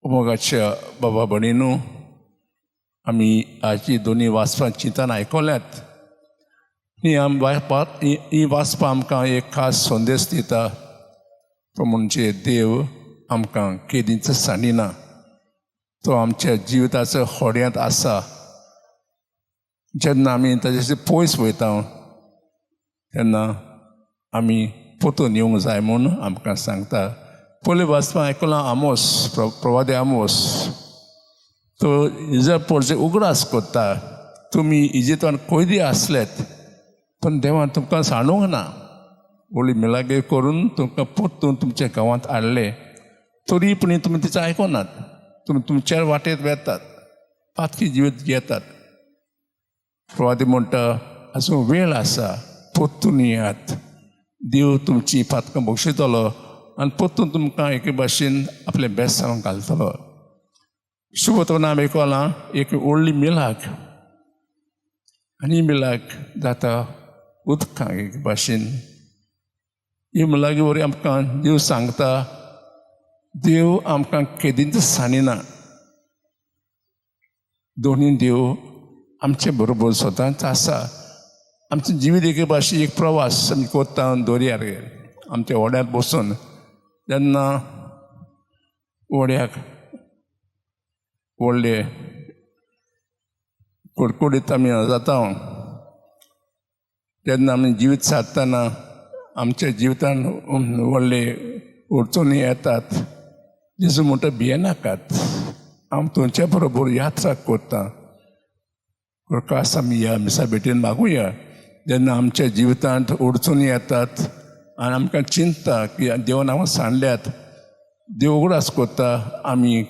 मोगाच्या बाबा भणीनू आमी हाची दोनी वाचपां चिंतन आयकल्यात. ही वाचपां आमकां एक खास संदेश दिता. तो म्हणजे देव आमकां केदींच सांडिना. तो आमच्या जिविताचो होड्यांत आसा. जेन्ना आमी ताचे पयस वयता तेन्ना आमी पोतून येवंक जाय म्हूण आमकां सांगता. पयलीं वाचपां आयकलां आमोस, प्रवादी आमोस. तो इजरायल पोरचे उगडास कोत्ता. तुमी इजिप्तान कोयदी आसलेत पण देवान तुमकां सांडूंक ना. व्हडली मिलागे करून तुमकां पोत्तून तुमच्या गांवांत हाडले. तरी पूण तुमी तिचें आयकोनात. तुमी तुमच्या वाटेंत वेतात, पातकी जिवीत घेतात. प्रवादी म्हणटा आजून वेळ आसा, पोत्तून येयात. देव तुमची पातकां बक्षितलो आनी पोत्तून तुमकां एके भाशेन आपल्या बेस्तांत घालतलो. शुभतोन आमी आयकलां एक व्हडली मिलाग. आनी मिलाग जाता उदकां एक भाशेन. ही मिलागी वरी आमकां देव सांगता देव आमकां केदींच सांडिना. दोनी देव आमचे बरोबर सदांच आसा. आमचें जिवीत एके भाशेन एक प्रवास आमी कोत्ता दोरयार. आमच्या व्हड्यार बसून जेन्ना व्हड्याक व्हडले कडकडीत आमी जाता जेन्ना आमी जिवीत सादतना आमच्या जिवितान व्हडले अडचणी येतात. जेजू म्हणटा भियेनाकात, हांव तुमच्या बरोबर यात्रा करता. खास आमी ह्या मिसा भेटेन मागुया. जेन्ना आमच्या जिवितांत अडचणी येतात आनी आमकां चिंतता की देवान हांव सांडल्यात, देव उगडास कोत्ता आमी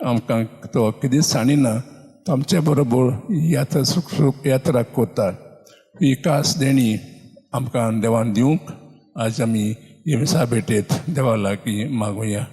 आमकां तो कितें सांडिना. तो आमच्या बरोबर यात्रा कोत्ता. ही खास देणी आमकां देवान दिवंक आज आमी हे मिसा भेटेत देवा लागीं मागुया.